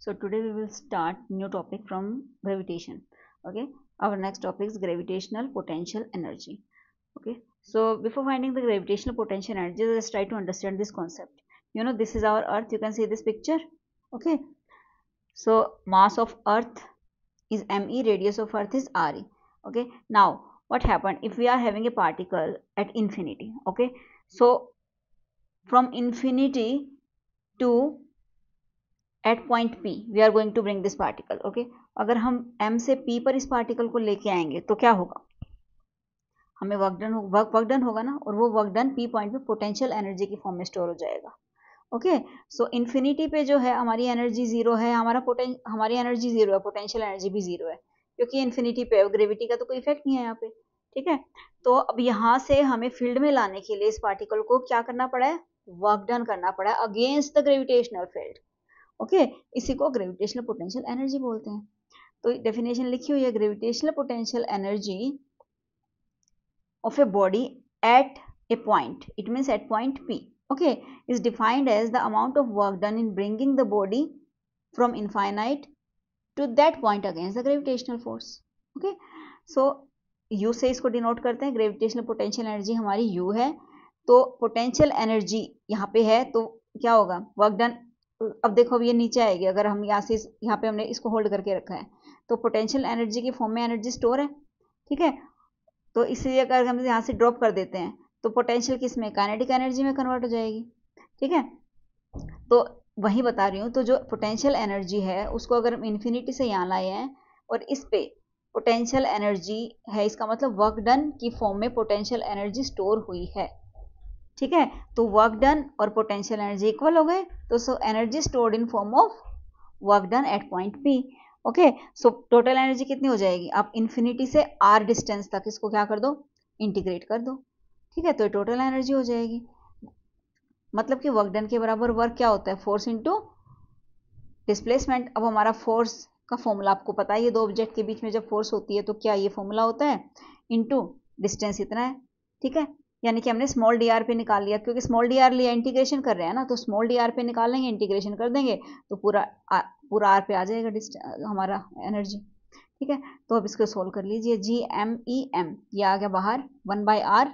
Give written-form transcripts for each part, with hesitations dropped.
So today we will start new topic from gravitation. Okay, our next topic is gravitational potential energy. Okay, so before finding the gravitational potential energy, let's try to understand this concept. You know, this is our Earth. You can see this picture. Okay, so mass of Earth is me, radius of Earth is re. Okay, now what happened if we are having a particle at infinity? Okay, so from infinity to at point P we are going to bring this particle. Okay, अगर हम m से p पर इस particle को लेके आएंगे तो क्या होगा, हमें वर्क डन होगा ना, और वो वर्क डन p पॉइंट पे पोटेंशियल एनर्जी की फॉर्म में स्टोर हो जाएगा. ओके, सो इन्फिनिटी पे जो है हमारी एनर्जी जीरो है, हमारी एनर्जी जीरो है, पोटेंशियल एनर्जी भी जीरो है, क्योंकि इन्फिनिटी पे ग्रेविटी का तो कोई इफेक्ट नहीं है यहाँ पे. ठीक है, तो अब यहाँ से हमें फील्ड में लाने के लिए इस पार्टिकल को क्या करना पड़ा है, वर्क डन करना पड़ा है against the gravitational field. Okay, इसी को ग्रेविटेशनल पोटेंशियल एनर्जी बोलते हैं. तो डेफिनेशन लिखी हुई है, gravitational potential energy of a body at a point, it means at point P, okay, is defined as the amount of work done in bringing the body from infinite to that point against the gravitational force. Okay, so U से इसको denote करते हैं. Gravitational potential energy हमारी U है, तो potential energy यहाँ पे है, तो क्या होगा, वर्क डन. अब देखो, अब ये नीचे आएगी, अगर हम यहाँ से यहाँ पे हमने इसको होल्ड करके रखा है, तो पोटेंशियल एनर्जी की फॉर्म में एनर्जी स्टोर है. ठीक है, तो इसलिए अगर हम यहाँ से ड्रॉप कर देते हैं तो पोटेंशियल किस में, काइनेटिक एनर्जी में कन्वर्ट हो जाएगी. ठीक है, तो वही बता रही हूँ. तो जो पोटेंशियल एनर्जी है उसको अगर हम इन्फिनिटी से यहाँ लाए हैं और इस पे पोटेंशियल एनर्जी है, इसका मतलब वर्क डन की फॉर्म में पोटेंशियल एनर्जी स्टोर हुई है. ठीक है, तो वर्क डन और पोटेंशियल एनर्जी इक्वल हो गए, तो so energy stored in form of work done at point P. Okay, so total energy कितनी हो जाएगी, आप इन्फिनिटी से आर डिस्टेंस तक इसको क्या कर दो, इंटीग्रेट कर दो. ठीक है, तो टोटल एनर्जी हो जाएगी. मतलब कि वर्क डन के बराबर वर्क क्या होता है, फोर्स इंटू डिस्प्लेसमेंट. अब हमारा फोर्स का फॉर्मूला आपको पता है, ये दो ऑब्जेक्ट के बीच में जब फोर्स होती है तो क्या ये फॉर्मूला होता है, इंटू डिस्टेंस इतना है. ठीक है, यानी कि हमने स्मॉल डी आर पे निकाल लिया, क्योंकि स्मॉल डी आर लिया, इंटीग्रेशन कर रहे हैं ना, तो स्मॉल डी आर पे निकाल लेंगे, इंटीग्रेशन कर देंगे तो पूरा आर पे आ जाएगा हमारा एनर्जी. ठीक है, तो अब इसको सोल्व कर लीजिए. जी एम ई एम ये आ गया बाहर, 1/r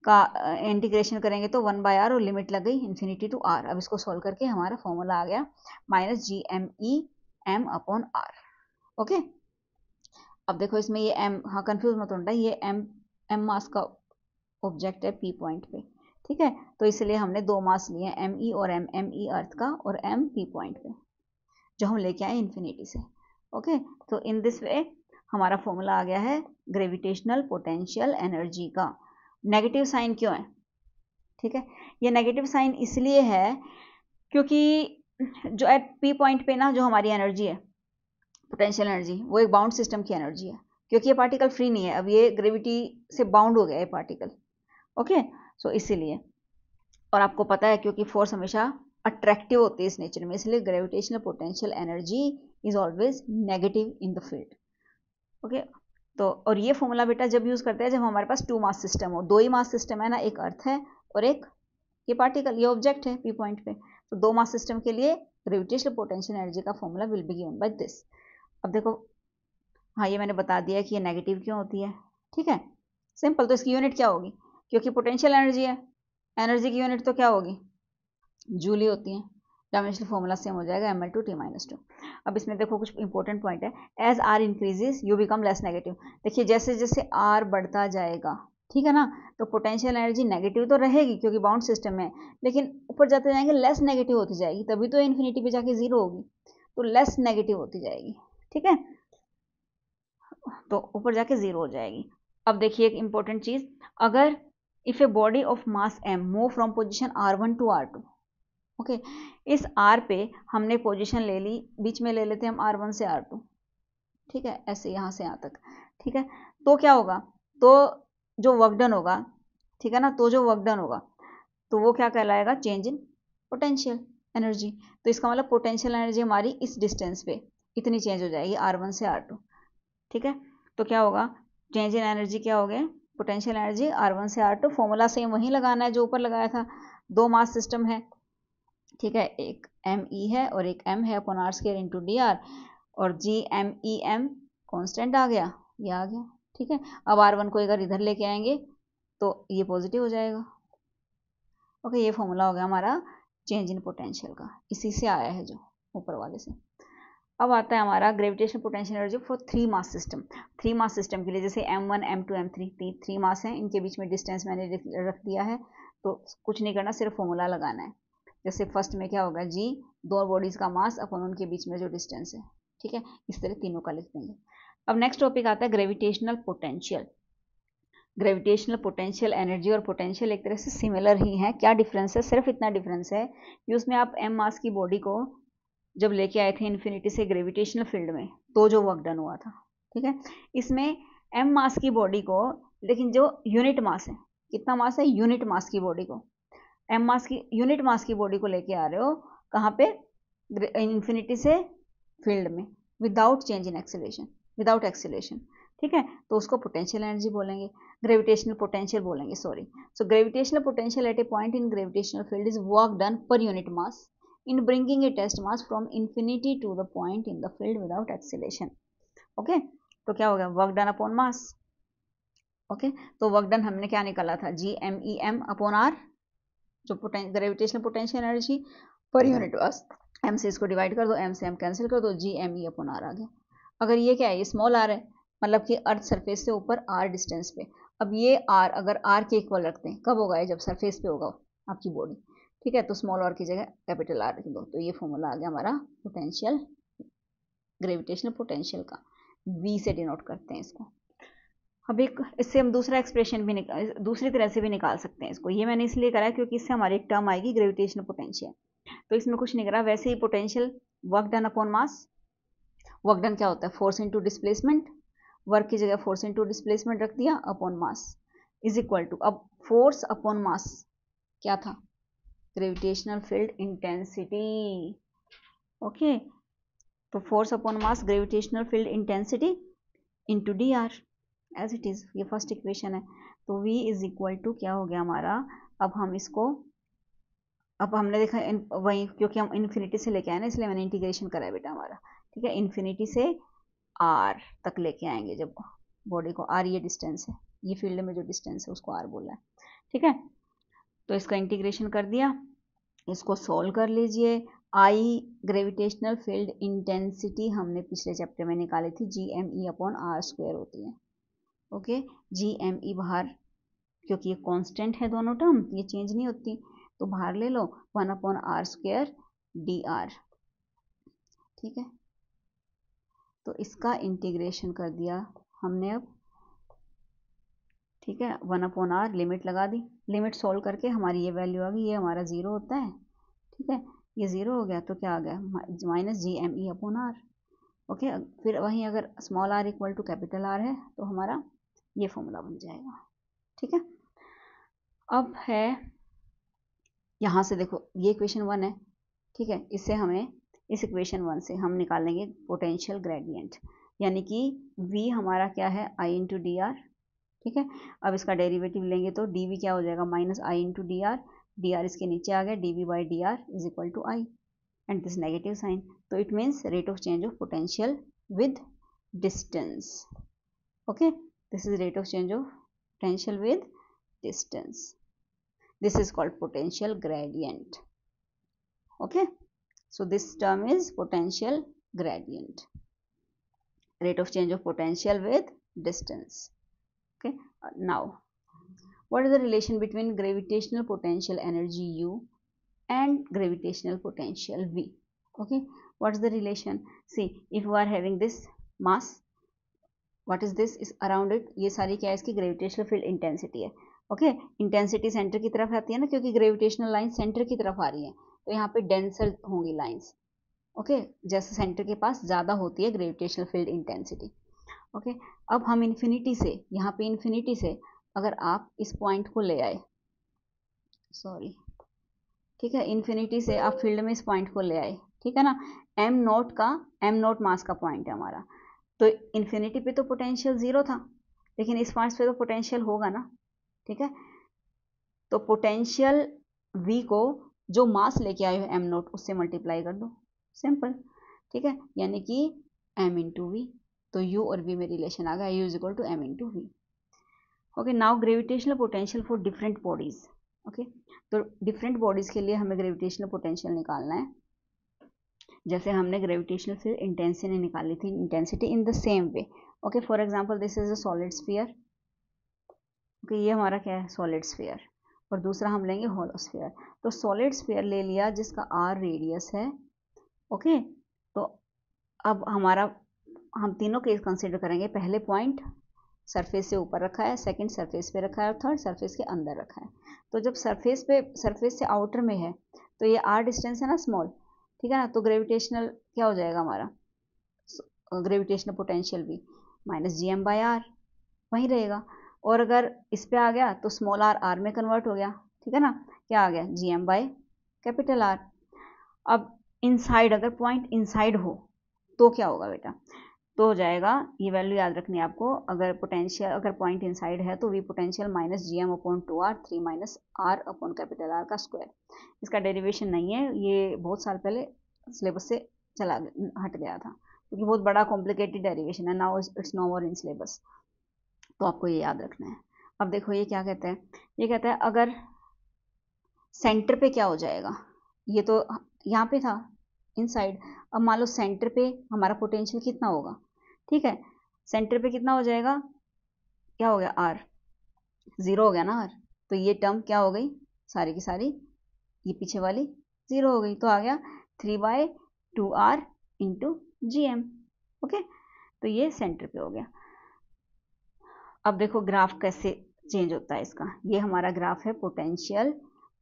का इंटीग्रेशन करेंगे तो 1/r और लिमिट लग गई इन्फिनिटी टू r. अब इसको सोल्व करके हमारा फॉर्मूला आ गया -GME/m/r. ओके, अब देखो इसमें ये m, हाँ कंफ्यूज मत होना, ये m मास का ऑब्जेक्ट है पी पॉइंट पे. ठीक है, तो इसलिए हमने दो मास लिए हैं, एम ई और एम ई अर्थ का और एम पी पॉइंट पे, जो हम लेके आए इन्फिनिटी से. ओके, तो इन दिस वे हमारा फॉर्मूला आ गया है ग्रेविटेशनल पोटेंशियल एनर्जी का. नेगेटिव साइन क्यों है, ठीक है, ये नेगेटिव साइन इसलिए है क्योंकि जो एट पी पॉइंट पे ना जो हमारी एनर्जी है, पोटेंशियल एनर्जी, वो एक बाउंड सिस्टम की एनर्जी है, क्योंकि ये पार्टिकल फ्री नहीं है, अब ये ग्रेविटी से बाउंड हो गया है पार्टिकल. ओके, सो इसीलिए, और आपको पता है क्योंकि फोर्स हमेशा अट्रैक्टिव होती है इस नेचर में, इसलिए gravitational potential energy is always negative in the field. Okay, तो और ये फॉर्मूला बेटा जब यूज करते हैं जब हमारे पास टू मास सिस्टम हो, दो ही मास सिस्टम है ना, एक अर्थ है और एक ये पार्टिकल, ये ऑब्जेक्ट है पी पॉइंट पे, तो दो मास सिस्टम के लिए ग्रेविटेशनल पोटेंशियल एनर्जी का formula will be given by this. अब देखो, हाँ ये मैंने बता दिया कि ये नेगेटिव क्यों होती है. ठीक है, सिंपल, तो इसकी यूनिट क्या होगी, क्योंकि पोटेंशियल एनर्जी है, एनर्जी की यूनिट तो क्या होगी, जूली होती है. डायमेंशनल फॉर्मूला सेम हो जाएगा ml/2t-2. अब इसमें देखो कुछ इंपॉर्टेंट पॉइंट है, as R increases U become less negative. देखिए जैसे जैसे आर बढ़ता जाएगा, ठीक है ना, तो पोटेंशियल एनर्जी नेगेटिव तो रहेगी क्योंकि बाउंड सिस्टम में, लेकिन ऊपर जाते जाएंगे लेस नेगेटिव होती जाएगी, तभी तो इन्फिनिटी पे जाके जीरो होगी, तो लेस नेगेटिव होती जाएगी. ठीक है, तो ऊपर जाके जीरो हो जाएगी. अब देखिए एक इंपॉर्टेंट चीज, अगर if a body of mass m move from position r1 to r2, okay, इस r पे हमने पोजीशन ले ली, बीच में ले लेते हैं हम r1 से r2. ठीक है, ऐसे यहाँ से यहाँ तक. ठीक है, तो क्या होगा, तो जो वर्क डन होगा, ठीक है ना, तो जो वर्क डन होगा तो वो क्या कहलाएगा, चेंज इन पोटेंशियल एनर्जी. तो इसका मतलब पोटेंशियल एनर्जी हमारी इस डिस्टेंस पे इतनी चेंज हो जाएगी r1 से r2. ठीक है, तो क्या होगा, चेंज इन एनर्जी क्या हो गया, पोटेंशियल एनर्जी r1 से r2. फॉर्मूला सेम वहीं लगाना है जो ऊपर लगाया था, दो मास सिस्टम है ठीक है, एक एम ई है और एक एम है upon R square into D R, और G M E M constant आ गया, ये आ गया। ठीक है, अब R1 को अगर इधर लेके आएंगे तो ये पॉजिटिव हो जाएगा। ओके, ये फॉर्मूला हो गया हमारा चेंज इन पोटेंशियल का, इसी से आया है जो ऊपर वाले से। अब आता है हमारा gravitational potential energy for 3 mass system. 3 mass system के लिए जैसे M1 M2 M3 3 मास हैं, इनके बीच में डिस्टेंस मैंने रख दिया है, तो कुछ नहीं करना, सिर्फ फॉर्मूला लगाना है। जैसे फर्स्ट में क्या होगा, जी दो बॉडीज का मास अपन उनके बीच में जो डिस्टेंस है। ठीक है, इस तरह तीनों का लिख देंगे। अब नेक्स्ट टॉपिक आता है gravitational potential. Gravitational potential energy और पोटेंशियल एक तरह से सिमिलर ही है। क्या डिफरेंस है, सिर्फ इतना डिफरेंस है कि उसमें आप एम मास की बॉडी को जब लेके आए थे इन्फिनिटी से ग्रेविटेशनल फील्ड में, तो जो वर्क डन हुआ था। ठीक है, इसमें एम मास की बॉडी को, लेकिन जो यूनिट मास है, कितना मास है, यूनिट मास की बॉडी को, एम मास की यूनिट मास की बॉडी को लेके आ रहे हो कहाँ पे, इन्फिनिटी से फील्ड में, without change in acceleration, without acceleration. ठीक है, तो उसको पोटेंशियल एनर्जी बोलेंगे, ग्रेविटेशनल पोटेंशियल बोलेंगे, sorry. So gravitational potential eight a point in gravitational field is work done पर unit mass in bringing a test mass from infinity to the point in the field without acceleration. Okay, तो क्या हो गया, work done upon mass. Okay, तो work done हमने क्या निकाला था, G M E M upon R, जो gravitational potential energy per unit mass, M से इसको डिवाइड कर दो, एम से एम कैंसिल कर दो, G M E upon R आ गया। अगर ये क्या है, ये स्मॉल आर है, मतलब कि अर्थ सरफेस से ऊपर आर डिस्टेंस पे। अब ये आर अगर आर के इक्वल रखते हैं, कब होगा ये, जब सरफेस पे होगा आपकी बॉडी। ठीक है, तो स्मॉल आर की जगह कैपिटल आर रख दो, तो ये फॉर्मूला आ गया हमारा पोटेंशियल, ग्रेविटेशनल पोटेंशियल का, वी से डिनोट करते हैं इसको। अब एक इससे हम दूसरा एक्सप्रेशन भी दूसरी तरह से भी निकाल सकते हैं इसको। ये मैंने इसलिए करा क्योंकि इससे हमारी एक टर्म आएगी ग्रेविटेशनल पोटेंशियल। तो इसमें कुछ नहीं करा, वैसे ही potential work done upon mass. Work done क्या होता है, फोर्स इनटू डिस्प्लेसमेंट, वर्क की जगह फोर्स इनटू डिस्प्लेसमेंट रख दिया upon mass is equal to, अब फोर्स अपॉन मास क्या था, ग्रेविटेशनल फील्ड इंटेंसिटी। ओके, तो force upon mass gravitational field intensity into D R as it is, ये first equation है। तो V इज इक्वल टू क्या हो गया हमारा, अब हम इसको, अब हमने देखा वही, क्योंकि हम इन्फिनिटी से लेके आए ना, इसलिए मैंने इंटीग्रेशन करा है बेटा हमारा। ठीक है, इन्फिनिटी से R तक लेके आएंगे जब बॉडी को, R ये डिस्टेंस है, ये फील्ड में जो डिस्टेंस है उसको R बोला है। ठीक है, तो इसका इंटीग्रेशन कर दिया, इसको सोल्व कर लीजिए। आई ग्रेविटेशनल फील्ड इंटेंसिटी हमने पिछले चैप्टर में निकाली थी, G M E upon R square होती है। ओके, जी एम ई बाहर, क्योंकि ये कांस्टेंट है दोनों टर्म, ये चेंज नहीं होती, तो बाहर ले लो 1 upon R square D R. ठीक है, तो इसका इंटीग्रेशन कर दिया हमने अब। ठीक है, 1 अपॉन आर, लिमिट लगा दी, लिमिट सोल्व करके हमारी ये वैल्यू आ गई, ये हमारा 0 होता है। ठीक है, ये 0 हो गया, तो क्या आ गया, minus G M E upon R. Okay, फिर वहीं अगर small R equal to capital R है तो हमारा ये फॉर्मूला बन जाएगा। ठीक है, अब है यहाँ से देखो, ये इक्वेशन 1 है। ठीक है, इससे हमें, इस इक्वेशन 1 से हम निकालेंगे पोटेंशियल ग्रेडियंट, यानी कि V हमारा क्या है, I इंटू डी आर। ठीक है, अब इसका डेरिवेटिव लेंगे तो dV क्या हो जाएगा, minus I into D R, D R इसके नीचे आ गया, dV by D R is equal to I, and this negative sign, तो it means rate of change of potential with distance. Okay, this is rate of change of potential with distance. This is called potential gradient. Okay, so this term is potential gradient, rate of change of potential with distance. Okay, now what is the relation between gravitational potential energy U and gravitational potential V? Okay, what is the relation? See, if we are having this mass, what is this is around it, ये सारी क्या है, इसकी gravitational field intensity है। Okay, intensity centre की तरफ आती है ना, क्योंकि ग्रेविटेशनल लाइन सेंटर की तरफ आ रही है, तो यहाँ पे डेंसर होंगी लाइंस। ओके, जैसे सेंटर के पास ज़्यादा होती है ग्रेविटेशनल फील्ड इंटेंसिटी। ओके, अब हम इन्फिनिटी से, यहाँ पे इन्फिनिटी से अगर आप इस पॉइंट को ले आए, सॉरी, ठीक है, इन्फिनिटी से आप फील्ड में इस पॉइंट को ले आए, ठीक है ना, एम नोट मास का पॉइंट है हमारा, तो इन्फिनिटी पे तो पोटेंशियल 0 था, लेकिन इस पॉइंट पे तो पोटेंशियल होगा ना। ठीक है, तो पोटेंशियल V को जो मास लेके आए हो m नोट उससे मल्टीप्लाई कर दो, सिंपल, ठीक है, यानी कि m इंटू वी। तो u और v में रिलेशन आ गया, u is equal to m into V. Okay, now gravitational potential for different bodies. Okay, तो डिफरेंट बॉडीज के लिए हमें ग्रेविटेशनल पोटेंशियल निकालना है। जैसे हमने ग्रेविटेशनल फील्ड इंटेंसिटी निकाली थी, intensity in the same way. Okay, for example this is a solid sphere. Okay, ये हमारा क्या है, सॉलिड स्फीयर, और दूसरा हम लेंगे होलो स्फीयर। तो सॉलिड स्फीयर ले लिया जिसका r रेडियस है। ओके, तो अब हमारा, हम तीनों केस कंसिडर करेंगे। पहले पॉइंट सरफेस से ऊपर रखा है, सेकंड सरफेस पे रखा है, और थर्ड सरफेस के अंदर रखा है। तो जब सरफेस से आउटर में है तो ये r डिस्टेंस है ना, स्मॉल, ठीक है ना, तो ग्रेविटेशनल क्या हो जाएगा हमारा, ग्रेविटेशनल पोटेंशियल भी minus G M by R वहीं रहेगा। और अगर इस पे आ गया तो स्मॉल आर आर में कन्वर्ट हो गया, ठीक है ना, क्या आ गया, G M by capital R. अब इनसाइड, अगर पॉइंट इनसाइड हो तो क्या होगा बेटा, तो हो जाएगा, ये वैल्यू याद रखनी है आपको, अगर पोटेंशियल, अगर पॉइंट इनसाइड है तो V potential minus G M upon two R, 3 minus R upon capital R का स्क्वायर। इसका डेरिवेशन नहीं है, ये बहुत साल पहले सिलेबस से चला हट गया था, क्योंकि बहुत बड़ा कॉम्प्लिकेटेड डेरिवेशन है। Now it's no more in syllabus, तो आपको ये याद रखना है। अब देखो ये क्या कहता है, ये कहता है अगर सेंटर पे क्या हो जाएगा, ये तो यहाँ पे था इनसाइड, अब मान लो सेंटर पे हमारा पोटेंशियल कितना होगा, ठीक है, सेंटर पे कितना हो जाएगा, क्या हो गया, आर, जीरो हो गया ना आर, तो ये टर्म क्या हो गई, सारी की सारी, ये पीछे वाली जीरो हो गई, तो आ गया 3/2r into G M. Okay, तो ये सेंटर पे हो गया। अब देखो ग्राफ कैसे चेंज होता है इसका, ये हमारा ग्राफ है पोटेंशियल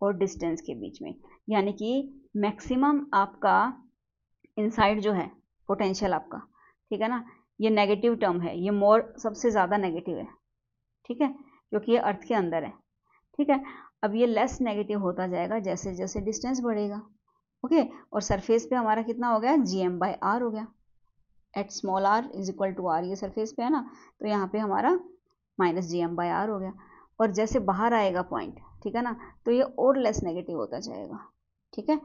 और डिस्टेंस के बीच में, यानी कि मैक्सिमम आपका इनसाइड जो है पोटेंशियल आपका, ठीक है ना, ये नेगेटिव टर्म है, ये मोर सबसे ज़्यादा नेगेटिव है, ठीक है, क्योंकि ये अर्थ के अंदर है, ठीक है। अब ये लेस नेगेटिव होता जाएगा जैसे जैसे डिस्टेंस बढ़ेगा। ओके, और सरफेस पे हमारा कितना हो गया, जी एम बाई आर हो गया, at small R is equal to R, ये सरफेस पे है ना, तो यहाँ पे हमारा minus G M by R हो गया। और जैसे बाहर आएगा पॉइंट, ठीक है ना, तो ये और लेस नेगेटिव होता जाएगा, ठीक है,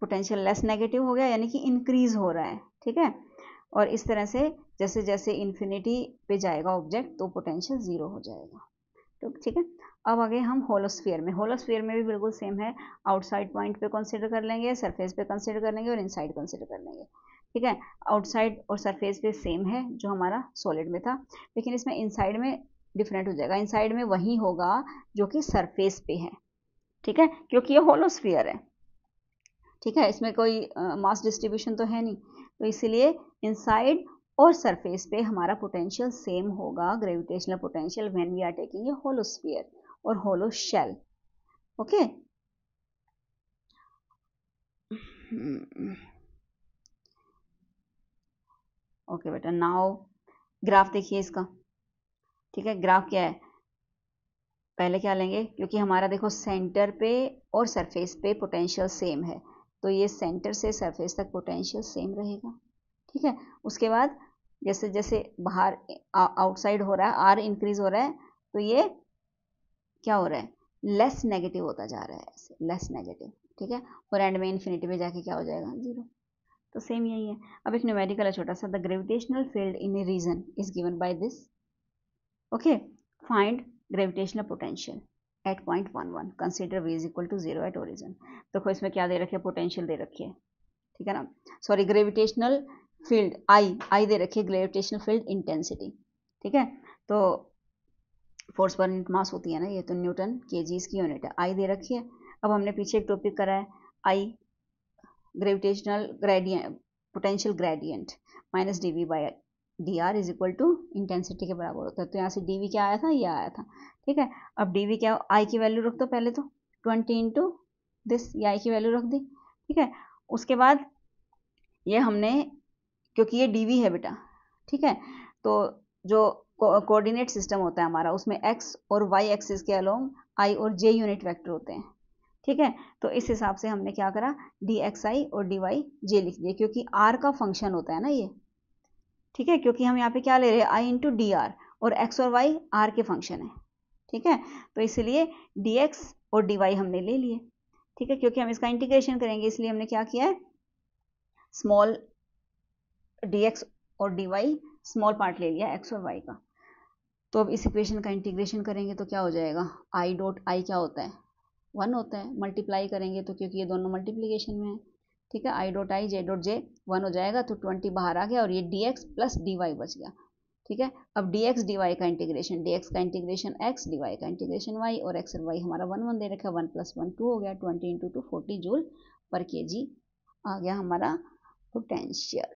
पोटेंशियल लेस नेगेटिव हो गया, यानी कि इंक्रीज हो रहा है, ठीक है। और इस तरह से जैसे जैसे इन्फिनिटी पे जाएगा ऑब्जेक्ट तो पोटेंशियल जीरो हो जाएगा, तो ठीक है। अब आगे हम होलोस्फीयर में, होलोस्फीयर में भी बिल्कुल सेम है, आउटसाइड पॉइंट पे कंसीडर कर लेंगे, सरफेस पे कंसीडर कर लेंगे और इनसाइड कंसीडर कर लेंगे, ठीक है। आउटसाइड और सरफेस पे सेम है जो हमारा सॉलिड में था, लेकिन इसमें इनसाइड में डिफरेंट हो जाएगा, इनसाइड में वही होगा जो कि सरफेस पे है, ठीक है, क्योंकि ये होलोस्फीयर है, ठीक है, इसमें कोई मास डिस्ट्रीब्यूशन तो है नहीं, तो इसलिए इनसाइड और सरफेस पे हमारा पोटेंशियल सेम होगा, gravitational potential when we are taking a hollow sphere और होलो शेल। ओके, ओके बेटा, नाउ ग्राफ देखिए इसका, ठीक है, ग्राफ क्या है, पहले क्या लेंगे, क्योंकि हमारा देखो सेंटर पे और सरफेस पे पोटेंशियल सेम है, तो ये सेंटर से सरफेस तक पोटेंशियल सेम रहेगा, ठीक है। उसके बाद जैसे जैसे बाहर आउटसाइड हो रहा है, आर इंक्रीज हो रहा है, तो ये क्या हो रहा है, लेस नेगेटिव होता जा रहा है, ऐसे लेस नेगेटिव, ठीक है, और एंड में इन्फिनिटी में जाके क्या हो जाएगा, जीरो। तो सेम यही है। अब एक न्यूमेरिकल है छोटा सा, the gravitational field in a region is given by this. Okay, find gravitational potential at point 11, consider v is equal to 0 at origin. देखो इसमें क्या दे रखी है, पोटेंशियल दे रखी है, ठीक है ना, सॉरी ग्रेविटेशनल फील्ड आई दे रखी है, ग्रेविटेशनल फील्ड इंटेंसिटी, ठीक है, तो फोर्स पर यूनिट मास होती है ना ये, तो न्यूटन केजीज की यूनिट है, आई दे रखी है। अब हमने पीछे एक टॉपिक करा है, I gravitational gradient, potential gradient minus D V by D R is equal to intensity के बराबर होता है, तो यहाँ से डी वी क्या आया था, ये आया था, ठीक है। अब डी वी क्या, आई की वैल्यू रख दो पहले, तो 20 इंटू दिस, ये आई की वैल्यू रख दी, ठीक है। उसके बाद ये हमने, क्योंकि ये डी वी है बेटा, ठीक है, तो जो कोऑर्डिनेट सिस्टम होता है हमारा, उसमें एक्स और वाई एक्सिस के अलोंग आई और जे यूनिट वेक्टर होते हैं, ठीक है, तो इस हिसाब से हमने क्या करा, डी एक्स आई और डी वाई जे लिख दिए, क्योंकि आर का फंक्शन होता है ना ये, ठीक है, क्योंकि हम यहाँ पे क्या ले रहे हैं, आई इंटू डी आर, और एक्स और वाई आर के फंक्शन है, ठीक है, तो इसलिए डी एक्स और डी वाई हमने ले लिए, ठीक है, क्योंकि हम इसका इंटीग्रेशन करेंगे इसलिए हमने क्या किया है, स्मॉल dx और dy स्मॉल पार्ट ले लिया x और y का। तो अब इस इक्वेशन का इंटीग्रेशन करेंगे तो क्या हो जाएगा, i डॉट i क्या होता है, 1 होता है। मल्टीप्लाई करेंगे तो क्योंकि ये दोनों मल्टीप्लीकेशन में है, ठीक है, i dot i j dot j 1 हो जाएगा, तो 20 बाहर आ गया और ये dx प्लस dy बच गया। ठीक है, अब dx dy का इंटीग्रेशन, dx का इंटीग्रेशन x, dy का इंटीग्रेशन y, और x और y हमारा 1 1 दे रखा है, 1 + 1 2 हो गया, 20 × 2 40 जूल पर kg आ गया हमारा पोटेंशियल।